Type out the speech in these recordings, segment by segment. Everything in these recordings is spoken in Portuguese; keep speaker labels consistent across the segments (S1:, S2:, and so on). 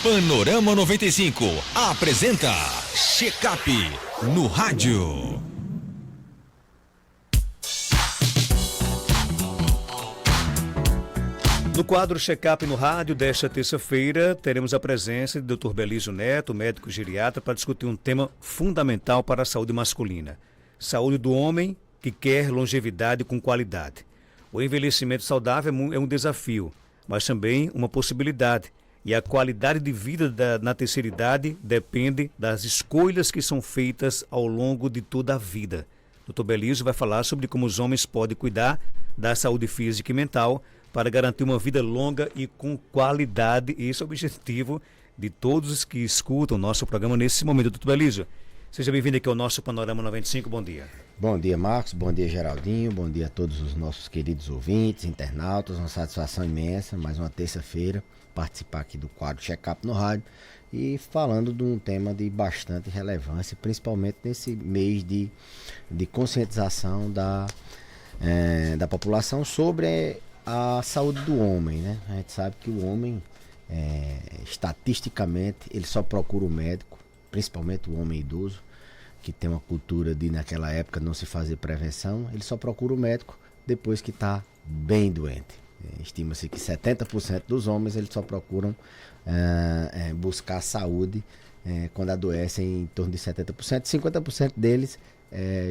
S1: Panorama 95 apresenta Check-up no rádio.
S2: No quadro Check-up no rádio desta terça-feira, teremos a presença do Dr. Belísio Neto, médico geriatra, para discutir um tema fundamental para a saúde masculina. Saúde do homem que quer longevidade com qualidade. O envelhecimento saudável é um desafio, mas também uma possibilidade. E a qualidade de vida na terceira idade depende das escolhas que são feitas ao longo de toda a vida. Dr. Belísio vai falar sobre como os homens podem cuidar da saúde física e mental para garantir uma vida longa e com qualidade. Esse é o objetivo de todos os que escutam o nosso programa nesse momento. Dr. Belísio, seja bem-vindo aqui ao nosso Panorama 95. Bom dia.
S3: Bom dia, Marcos. Bom dia, Geraldinho. Bom dia a todos os nossos queridos ouvintes, internautas. Uma satisfação imensa, mais uma terça-feira, participar aqui do quadro Check-up no rádio e falando de um tema de bastante relevância, principalmente nesse mês de conscientização da população sobre a saúde do homem, né? A gente sabe que o homem, estatisticamente, ele só procura o médico, principalmente o homem idoso, que tem uma cultura de, naquela época, não se fazer prevenção, ele só procura o médico depois que está bem doente. Estima-se que 70% dos homens eles só procuram buscar saúde quando adoecem, em torno de 70%. 50% deles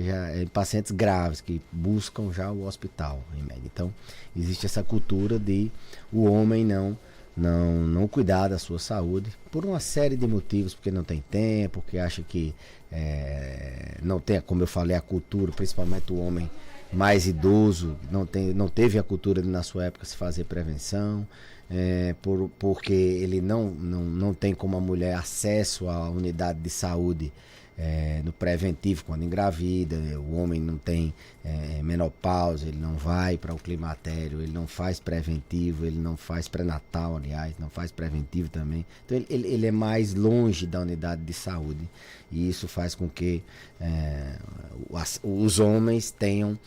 S3: já em pacientes graves que buscam já o hospital, em média. Então, existe essa cultura de o homem não cuidar da sua saúde por uma série de motivos, porque não tem tempo, porque acha que não tem, como eu falei, a cultura, principalmente o homem mais idoso, não teve a cultura de, na sua época, se fazer prevenção, porque ele não tem como a mulher acesso à unidade de saúde no preventivo quando engravida. O homem não tem menopausa, ele não vai para o climatério, ele não faz preventivo, ele não faz pré-natal, aliás, não faz preventivo também. Então ele é mais longe da unidade de saúde, e isso faz com que os homens tenham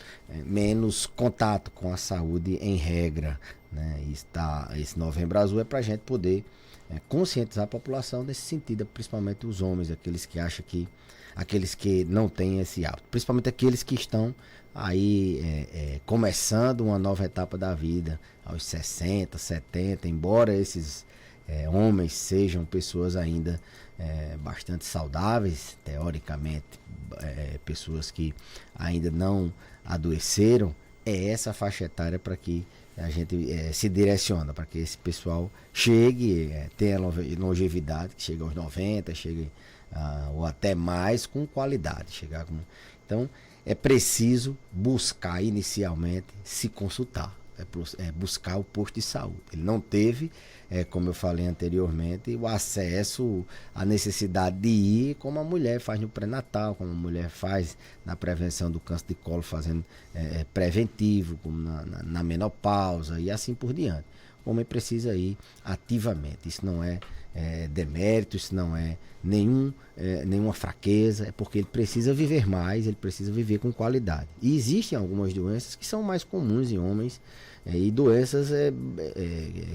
S3: menos contato com a saúde em regra, né? Esse Novembro Azul é para a gente poder conscientizar a população nesse sentido, principalmente os homens, aqueles que não têm esse hábito, principalmente aqueles que estão aí começando uma nova etapa da vida, aos 60, 70, embora esses homens sejam pessoas ainda bastante saudáveis, teoricamente, pessoas que ainda não adoeceram, essa faixa etária para que a gente se direciona, para que esse pessoal chegue, tenha longevidade, que chegue aos 90, chegue ou até mais, com qualidade. Então, é preciso buscar inicialmente se consultar, buscar o posto de saúde. Ele não teve, como eu falei anteriormente, o acesso, a necessidade de ir, como a mulher faz no pré-natal, como a mulher faz na prevenção do câncer de colo, fazendo preventivo, como na menopausa e assim por diante. O homem precisa ir ativamente. Isso não é demérito, isso não é nenhuma fraqueza, é porque ele precisa viver mais, ele precisa viver com qualidade. E existem algumas doenças que são mais comuns em homens, e doenças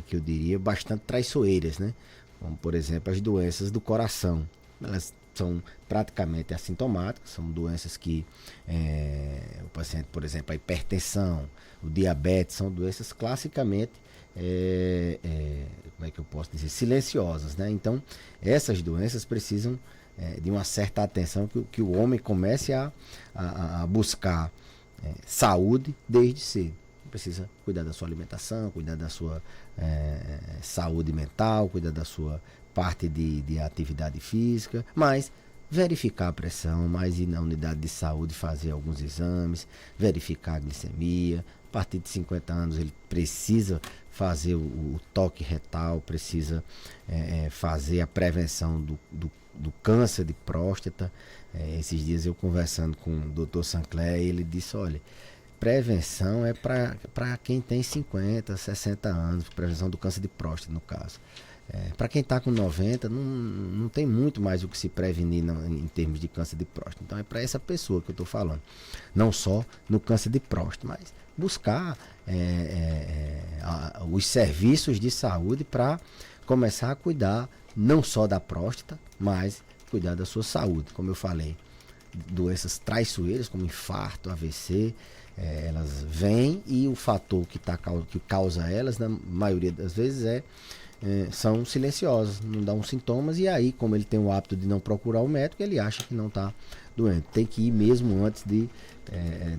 S3: que eu diria bastante traiçoeiras, né? Como, por exemplo, as doenças do coração. Elas são praticamente assintomáticas, são doenças que o paciente, por exemplo, a hipertensão, o diabetes, são doenças classicamente como é que eu posso dizer, silenciosas, né? Então, essas doenças precisam de uma certa atenção, que o homem comece a buscar saúde desde cedo. Precisa cuidar da sua alimentação, cuidar da sua saúde mental, cuidar da sua parte de atividade física, mas verificar a pressão, mas ir na unidade de saúde fazer alguns exames, verificar a glicemia. A partir de 50 anos ele precisa fazer o toque retal, precisa fazer a prevenção do câncer de próstata. Esses dias eu conversando com o Dr. Sancler, ele disse, olha, prevenção é para quem tem 50, 60 anos, prevenção do câncer de próstata no caso. Para quem está com 90, não tem muito mais o que se prevenir em termos de câncer de próstata. Então é para essa pessoa que eu estou falando. Não só no câncer de próstata, mas buscar os serviços de saúde para começar a cuidar não só da próstata, mas cuidar da sua saúde. Como eu falei, doenças traiçoeiras como infarto, AVC, elas vêm e o fator que causa elas, na maioria das vezes, são silenciosos, não dão sintomas, e aí, como ele tem o hábito de não procurar o médico, ele acha que não está doente. Tem que ir mesmo antes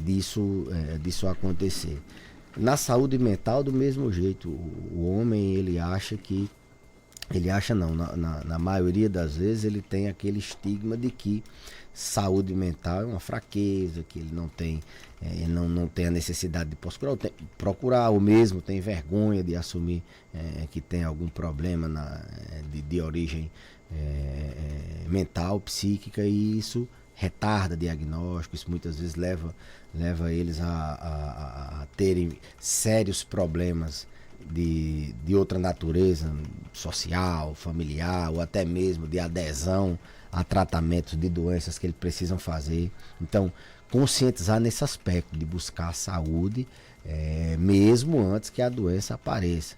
S3: disso acontecer. Na saúde mental, do mesmo jeito, o homem, na maioria das vezes ele tem aquele estigma de que saúde mental é uma fraqueza, que ele não tem, não tem a necessidade de procurar, ou mesmo tem vergonha de assumir que tem algum problema de origem mental, psíquica, e isso retarda diagnóstico, isso muitas vezes leva eles a terem sérios problemas de outra natureza, social, familiar, ou até mesmo de adesão a tratamentos de doenças que eles precisam fazer. Então, conscientizar nesse aspecto de buscar a saúde mesmo antes que a doença apareça.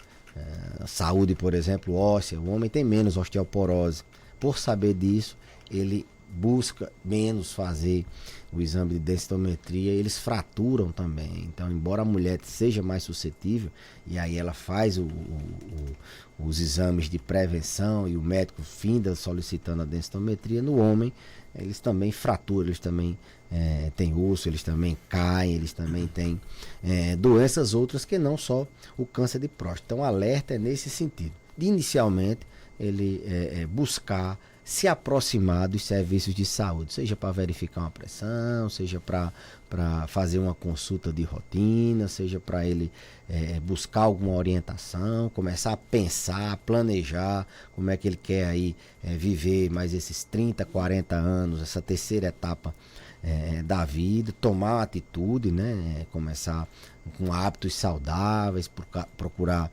S3: Saúde, por exemplo, óssea, o homem tem menos osteoporose. Por saber disso, ele busca menos fazer o exame de densitometria, eles fraturam também. Então, embora a mulher seja mais suscetível, e aí ela faz os exames de prevenção e o médico finda solicitando a densitometria, no homem eles também fraturam, eles também têm osso, eles também caem, eles também têm doenças outras que não só o câncer de próstata. Então, o alerta é nesse sentido. Inicialmente, ele buscar se aproximar dos serviços de saúde, seja para verificar uma pressão, seja para fazer uma consulta de rotina, seja para ele buscar alguma orientação, começar a pensar, planejar como é que ele quer aí viver mais esses 30, 40 anos, essa terceira etapa da vida, tomar uma atitude, né? Começar com hábitos saudáveis, procurar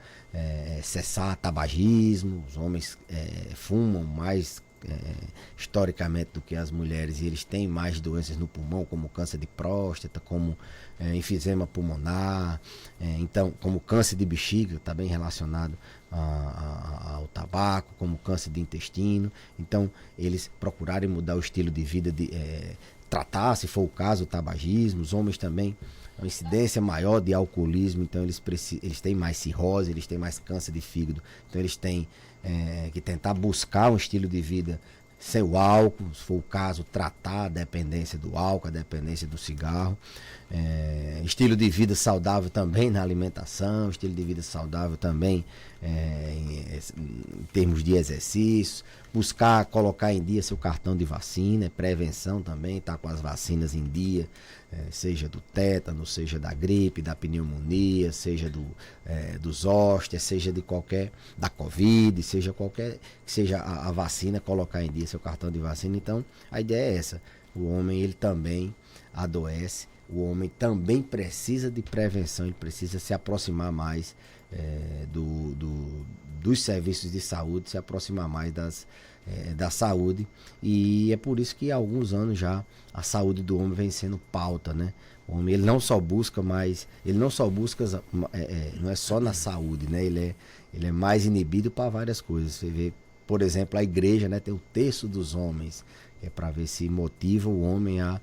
S3: cessar tabagismo. Os homens fumam mais historicamente do que as mulheres, e eles têm mais doenças no pulmão, como câncer de próstata, como enfisema pulmonar, então, como câncer de bexiga, está bem relacionado ao tabaco, como câncer de intestino. Então, eles procurarem mudar o estilo de vida, tratar, se for o caso, o tabagismo. Os homens também, uma incidência maior de alcoolismo, então eles têm mais cirrose, eles têm mais câncer de fígado, então eles têm que tentar buscar um estilo de vida sem o álcool, se for o caso, tratar a dependência do álcool, a dependência do cigarro. Estilo de vida saudável também na alimentação, estilo de vida saudável também em termos de exercícios, buscar colocar em dia seu cartão de vacina, prevenção também, estar com as vacinas em dia, seja do tétano, seja da gripe, da pneumonia, seja dos hósteas, seja da Covid, seja qualquer que seja a vacina, colocar em dia seu cartão de vacina. Então, a ideia é essa. O homem, ele também adoece, o homem também precisa de prevenção, ele precisa se aproximar mais dos serviços de saúde, se aproximar mais da saúde, e é por isso que há alguns anos já a saúde do homem vem sendo pauta, né? O homem, ele não só busca, não é só na saúde, né? Ele é mais inibido para várias coisas. Você vê, por exemplo, a igreja, né, tem o terço dos homens, que é para ver se motiva o homem a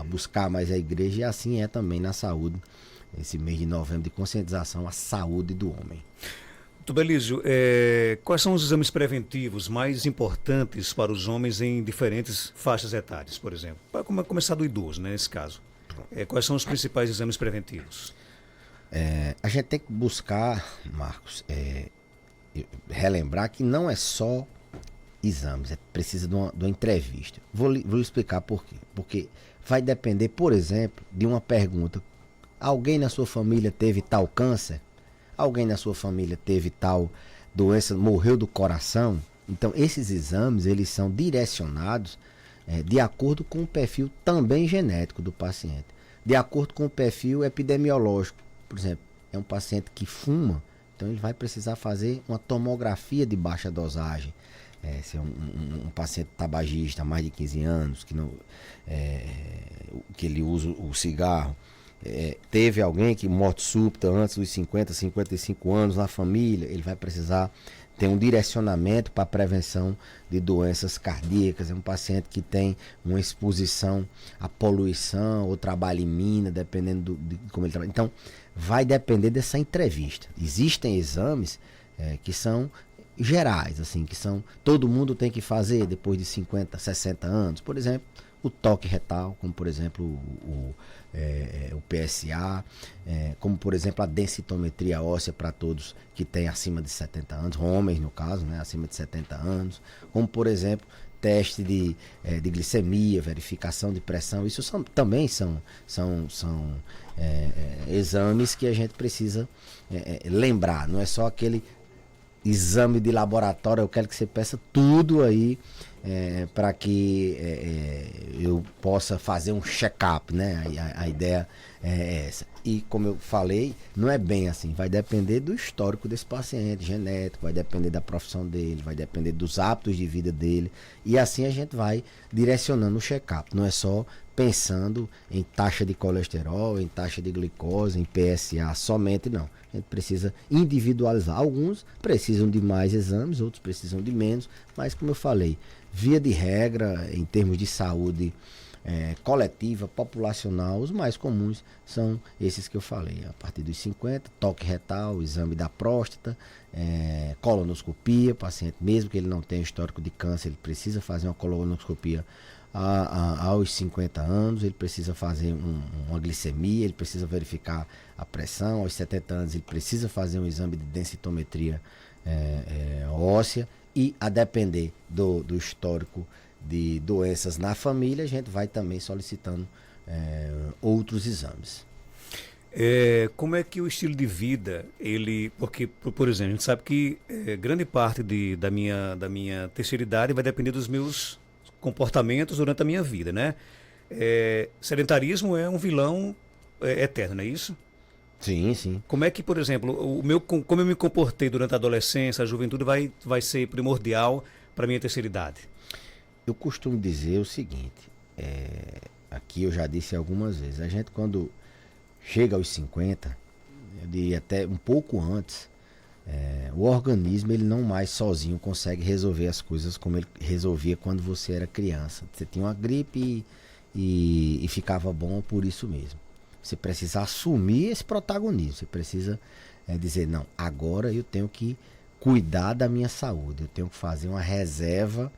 S3: buscar mais a igreja, e assim é também na saúde, esse mês de novembro de conscientização à saúde do homem.
S2: Tubelísio, quais são os exames preventivos mais importantes para os homens em diferentes faixas etárias, por exemplo? Para começar do idoso, né, nesse caso. Quais são os principais exames preventivos?
S3: A gente tem que buscar, Marcos, relembrar que não é só exames, precisa de uma entrevista. Vou explicar por quê. Porque vai depender, por exemplo, de uma pergunta: alguém na sua família teve tal câncer? Alguém na sua família teve tal doença, morreu do coração? Então, esses exames, eles são direcionados de acordo com o perfil também genético do paciente, de acordo com o perfil epidemiológico. Por exemplo, é um paciente que fuma, então ele vai precisar fazer uma tomografia de baixa dosagem. Se é um paciente tabagista há mais de 15 anos, que ele usa o cigarro, teve alguém que morte súbita antes dos 50, 55 anos na família, ele vai precisar ter um direcionamento para a prevenção de doenças cardíacas. É um paciente que tem uma exposição à poluição ou trabalha em mina, dependendo de como ele trabalha. Então, vai depender dessa entrevista. Existem exames que são gerais, assim, que são todo mundo tem que fazer depois de 50, 60 anos. Por exemplo, o toque retal, como por exemplo o PSA, como por exemplo a densitometria óssea para todos que têm acima de 70 anos, homens no caso, né, acima de 70 anos, como por exemplo teste de glicemia, verificação de pressão. Isso também são exames que a gente precisa lembrar. Não é só aquele exame de laboratório, eu quero que você peça tudo aí para que eu possa fazer um check-up, né? A ideia é essa. E como eu falei, não é bem assim, vai depender do histórico desse paciente, genético, vai depender da profissão dele, vai depender dos hábitos de vida dele, e assim a gente vai direcionando o check-up. Não é só pensando em taxa de colesterol, em taxa de glicose, em PSA somente, não. A gente precisa individualizar. Alguns precisam de mais exames, outros precisam de menos, mas como eu falei, via de regra, em termos de saúde coletiva, populacional, os mais comuns são esses que eu falei. A partir dos 50, toque retal, exame da próstata, colonoscopia, paciente, mesmo que ele não tenha histórico de câncer, ele precisa fazer uma colonoscopia aos 50 anos, ele precisa fazer uma glicemia, ele precisa verificar a pressão, aos 70 anos ele precisa fazer um exame de densitometria óssea, e a depender do histórico de doenças na família, a gente vai também solicitando outros exames.
S2: Como é que o estilo de vida, porque, por exemplo, a gente sabe que grande parte da minha terceira idade vai depender dos meus comportamentos durante a minha vida, né? Sedentarismo é um vilão eterno, não é isso?
S3: Sim, sim.
S2: Como é que, por exemplo, como eu me comportei durante a adolescência, a juventude vai ser primordial para a minha terceira idade?
S3: Eu costumo dizer o seguinte, aqui eu já disse algumas vezes, a gente quando chega aos 50, eu diria até um pouco antes, o organismo ele não mais sozinho consegue resolver as coisas como ele resolvia quando você era criança. Você tinha uma gripe e ficava bom por isso mesmo. Você precisa assumir esse protagonismo, você precisa dizer, não, agora eu tenho que cuidar da minha saúde, eu tenho que fazer uma reserva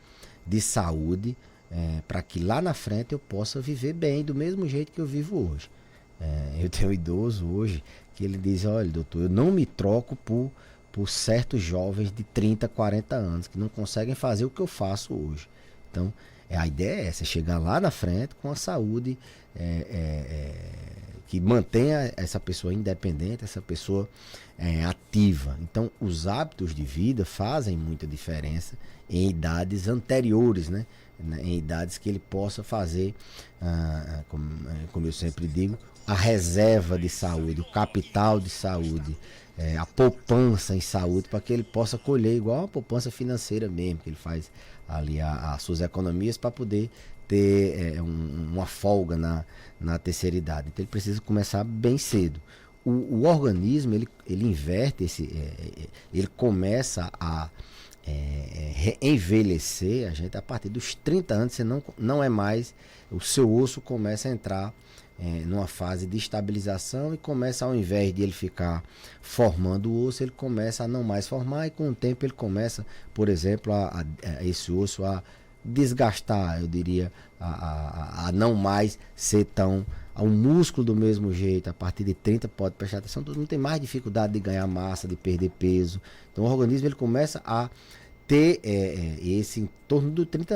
S3: de saúde para que lá na frente eu possa viver bem do mesmo jeito que eu vivo hoje. Eu tenho um idoso hoje que ele diz, olha doutor, eu não me troco por certos jovens de 30, 40 anos que não conseguem fazer o que eu faço hoje. Então a ideia é essa, chegar lá na frente com a saúde que mantenha essa pessoa independente, essa pessoa ativa. Então, os hábitos de vida fazem muita diferença em idades anteriores, né? Em idades que ele possa fazer, como eu sempre digo, a reserva de saúde, o capital de saúde, a poupança em saúde, para que ele possa colher igual a poupança financeira mesmo, que ele faz ali as suas economias para poder ter uma folga na terceira idade. Então ele precisa começar bem cedo. O organismo ele inverte ele começa a envelhecer a gente a partir dos 30 anos. Você não é mais, o seu osso começa a entrar numa fase de estabilização e começa, ao invés de ele ficar formando o osso, ele começa a não mais formar, e com o tempo ele começa, por exemplo, esse osso a desgastar, eu diria, a não mais ser tão um músculo do mesmo jeito. A partir de 30 pode prestar atenção, todo mundo tem mais dificuldade de ganhar massa, de perder peso. Então o organismo ele começa a ter esse em torno de 30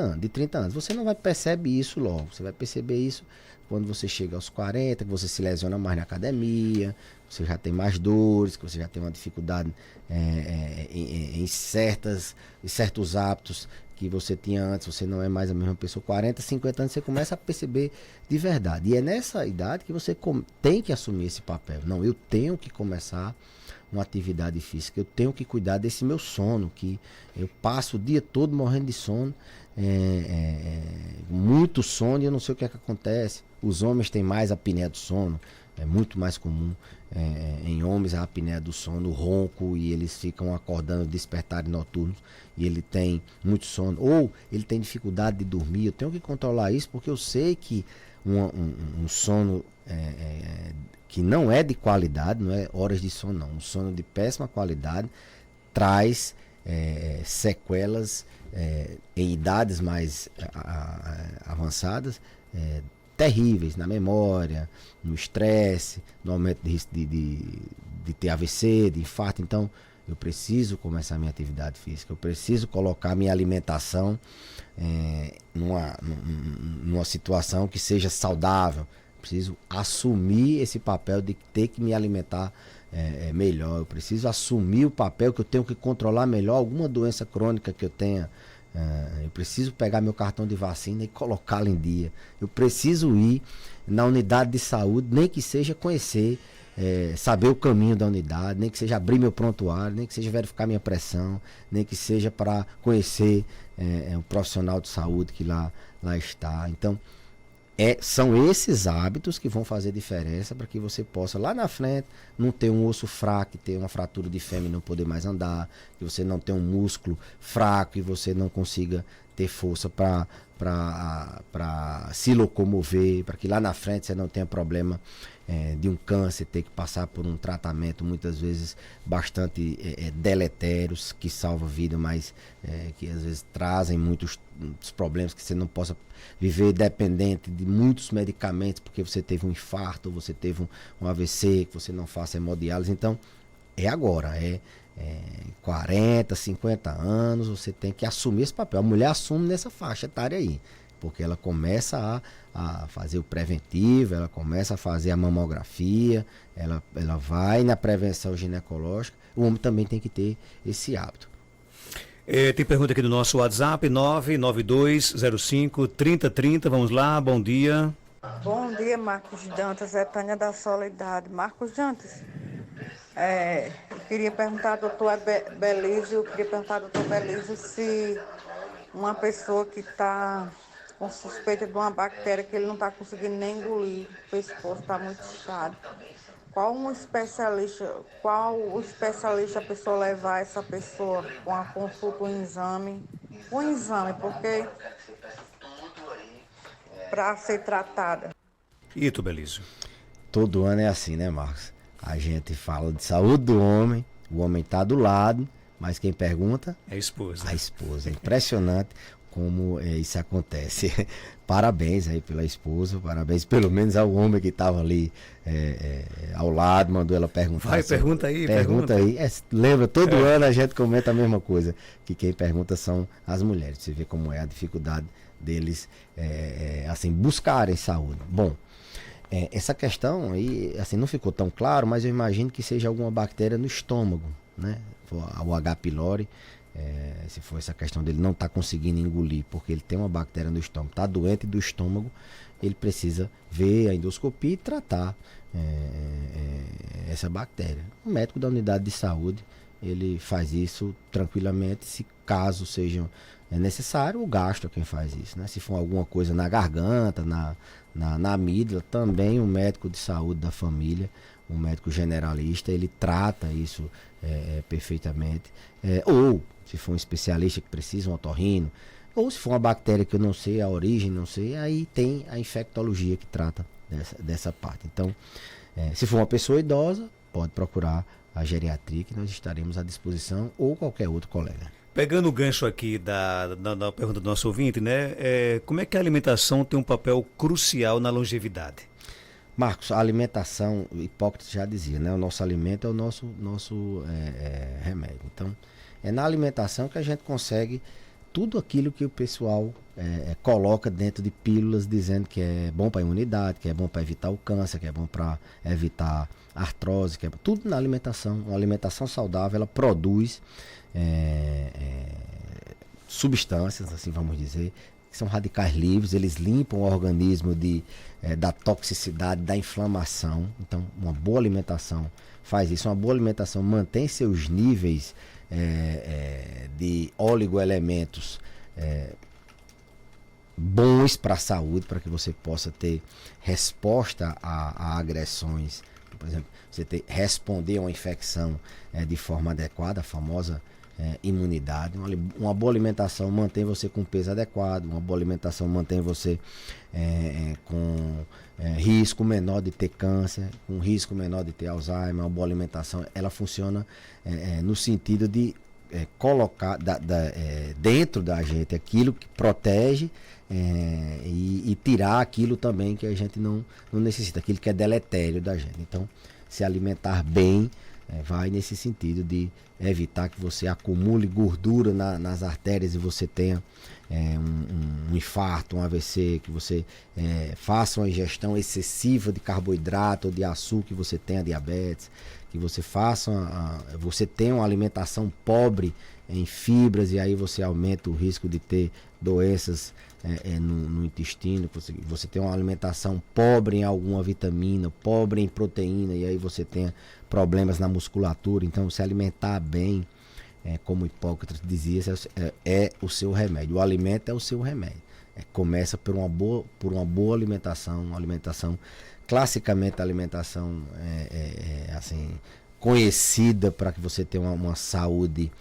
S3: anos. Você não vai perceber isso logo, você vai perceber isso quando você chega aos 40, que você se lesiona mais na academia, você já tem mais dores, que você já tem uma dificuldade em certos hábitos que você tinha antes, você não é mais a mesma pessoa. 40, 50 anos você começa a perceber de verdade. E é nessa idade que você tem que assumir esse papel. Não, eu tenho que começar uma atividade física, eu tenho que cuidar desse meu sono, que eu passo o dia todo morrendo de sono, muito sono, e eu não sei o que é que acontece. Os homens têm mais apneia do sono, é muito mais comum em homens a apneia do sono, o ronco, e eles ficam acordando, despertarem noturnos, e ele tem muito sono, ou ele tem dificuldade de dormir. Eu tenho que controlar isso, porque eu sei que um sono que não é de qualidade, não é horas de sono não, um sono de péssima qualidade traz sequelas em idades mais avançadas, terríveis na memória, no estresse, no aumento de risco de ter AVC, de infarto. Então, eu preciso começar minha atividade física, eu preciso colocar minha alimentação numa situação que seja saudável. Preciso assumir esse papel de ter que me alimentar melhor. Eu preciso assumir o papel que eu tenho que controlar melhor alguma doença crônica que eu tenha. Eu preciso pegar meu cartão de vacina e colocá-lo em dia. Eu preciso ir na unidade de saúde, nem que seja conhecer, saber o caminho da unidade, nem que seja abrir meu prontuário, nem que seja verificar minha pressão, nem que seja para conhecer um profissional de saúde que lá está. Então, são esses hábitos que vão fazer diferença para que você possa lá na frente não ter um osso fraco, ter uma fratura de fêmur e não poder mais andar, que você não tenha um músculo fraco e você não consiga ter força para se locomover, para que lá na frente você não tenha problema de um câncer, ter que passar por um tratamento muitas vezes bastante deletérios, que salva a vida, mas que às vezes trazem muitos problemas, que você não possa viver dependente de muitos medicamentos, porque você teve um infarto, você teve um AVC, que você não faça hemodiálise. Então, agora, 40, 50 anos, você tem que assumir esse papel. A mulher assume nessa faixa etária aí, porque ela começa a fazer o preventivo, ela começa a fazer a mamografia, ela vai na prevenção ginecológica. O homem também tem que ter esse hábito.
S2: Tem pergunta aqui do nosso WhatsApp, 99205-3030. Vamos lá, bom dia.
S4: Bom dia, Marcos Dantas, Tânia da Soledade. Marcos Dantas, eu queria perguntar ao doutor Belísio, se uma pessoa que está com suspeita de uma bactéria que ele não está conseguindo nem engolir, o pescoço está muito inchado, qual o especialista a pessoa levar essa pessoa com a consulta, um exame, porque para ser tratada.
S2: E tu, Belísio?
S3: Todo ano é assim, né, Marcos? A gente fala de saúde do homem, o homem está do lado, mas quem pergunta?
S2: É a esposa.
S3: A esposa. É impressionante como isso acontece. Parabéns aí pela esposa, parabéns pelo menos ao homem que estava ali ao lado, mandou ela perguntar.
S2: Vai, pergunta aí.
S3: Lembra, todo ano a gente comenta a mesma coisa, que quem pergunta são as mulheres. Você vê como é a dificuldade deles assim, buscarem saúde. Bom, essa questão aí assim, não ficou tão claro, mas eu imagino que seja alguma bactéria no estômago, né? O H. pylori. Se for essa questão dele não estar conseguindo engolir, porque ele tem uma bactéria no estômago, está doente do estômago, ele precisa ver a endoscopia e tratar essa bactéria. O médico da unidade de saúde, ele faz isso tranquilamente, se caso seja necessário, o gastro é quem faz isso, né? Se for alguma coisa na garganta, na amígdala, também o médico de saúde da família, um médico generalista, ele trata isso perfeitamente. Ou se for um especialista que precisa, um otorrino, ou se for uma bactéria que eu não sei a origem, não sei, aí tem a infectologia que trata dessa parte. Então, se for uma pessoa idosa, pode procurar a geriatria, que nós estaremos à disposição, ou qualquer outro colega.
S2: Pegando o gancho aqui da pergunta do nosso ouvinte, né? Como é que a alimentação tem um papel crucial na longevidade?
S3: Marcos, a alimentação, Hipócrates já dizia, né? O nosso alimento é o nosso remédio. Então, é na alimentação que a gente consegue tudo aquilo que o pessoal coloca dentro de pílulas, dizendo que é bom para a imunidade, que é bom para evitar o câncer, que é bom para evitar a artrose, tudo na alimentação. Uma alimentação saudável, ela produz substâncias, assim vamos dizer, que são radicais livres, eles limpam o organismo da toxicidade, da inflamação. Então, uma boa alimentação faz isso. Uma boa alimentação mantém seus níveis de oligoelementos bons para a saúde, para que você possa ter resposta a agressões. Por exemplo, você responder a uma infecção de forma adequada, a famosa imunidade. Uma boa alimentação mantém você com peso adequado, uma boa alimentação mantém você com risco menor de ter câncer, com risco menor de ter Alzheimer. Uma boa alimentação, ela funciona no sentido de colocar dentro da gente aquilo que protege e tirar aquilo também que a gente não necessita, aquilo que é deletério da gente. Então, se alimentar bem vai nesse sentido de evitar que você acumule gordura nas artérias e você tenha um infarto, um AVC, que você faça uma ingestão excessiva de carboidrato ou de açúcar, que você tenha diabetes, que você você tenha uma alimentação pobre em fibras e aí você aumenta o risco de ter doenças no intestino. Você tem uma alimentação pobre em alguma vitamina, pobre em proteína e aí você tem problemas na musculatura. Então, se alimentar bem, como Hipócrates dizia, é o seu remédio. O alimento é o seu remédio. Começa por uma boa alimentação, uma alimentação, classicamente a alimentação assim, conhecida para que você tenha uma saúde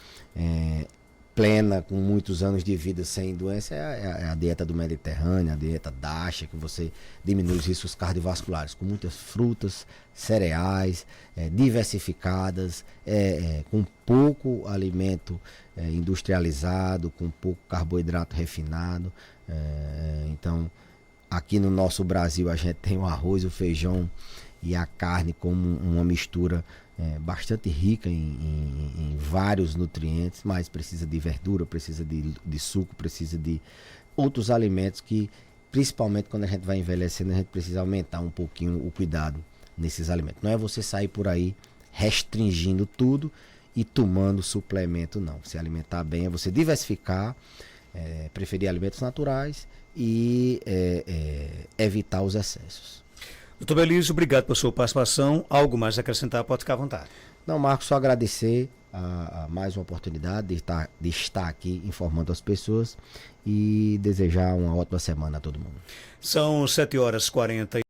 S3: plena, com muitos anos de vida sem doença, é a dieta do Mediterrâneo, a dieta DASH, que você diminui os riscos cardiovasculares, com muitas frutas, cereais, diversificadas, com pouco alimento industrializado, com pouco carboidrato refinado. Então, aqui no nosso Brasil a gente tem o arroz, o feijão e a carne como uma mistura bastante rica em vários nutrientes, mas precisa de verdura, precisa de suco, precisa de outros alimentos que, principalmente quando a gente vai envelhecendo, a gente precisa aumentar um pouquinho o cuidado nesses alimentos. Não é você sair por aí restringindo tudo e tomando suplemento, não. Se alimentar bem é você diversificar, preferir alimentos naturais e evitar os excessos.
S2: Doutor Belísio, obrigado pela sua participação. Algo mais a acrescentar, pode ficar à vontade.
S3: Não, Marcos, só agradecer a mais uma oportunidade de estar aqui informando as pessoas e desejar uma ótima semana a todo mundo.
S2: São 7h40.